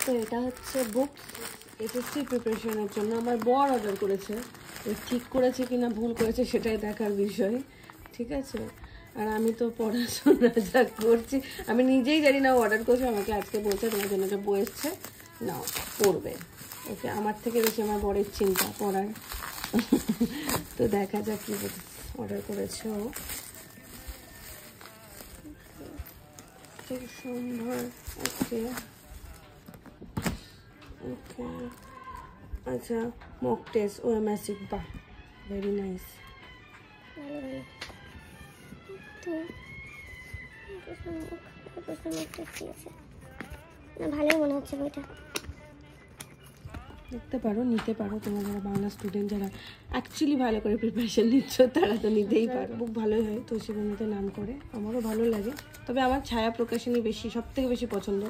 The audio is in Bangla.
তো এটা হচ্ছে বুকস এসএসসি প্রিপারেশনের জন্য আমার বর অর্ডার করেছে। ঠিক করেছে কিনা ভুল করেছে সেটাই দেখার বিষয়, ঠিক আছে। আর আমি তো পড়াশোনা যা করছি আমি নিজেই জানি না, অর্ডার করছে, আমাকে আজকে বলছে তোমার জন্য যে বই এসছে নাও পড়বে। ওকে, আমার থেকে বেশি আমার বরের চিন্তা পড়ার। তো দেখা যাক কি অর্ডার করেছে ও। সম্ভব ওকে ওকে আচ্ছা, মক টেস্ট ওএমএসি, বাহ ভেরি নাইস। ভালোই মনে হচ্ছে বইটা, দেখতে পারো, নিতে পারো। তোমরা যারা বাংলা স্টুডেন্ট, যারা অ্যাকচুয়ালি ভালো করে প্রিপারেশন নিচ্ছ তারা তো নিতেই পারো। বুক ভালোই হয়, তোষিবন্ধুতে নাম করে, আমারও ভালো লাগে। তবে আমার ছায়া প্রকাশনী বেশি, সব থেকে বেশি পছন্দ।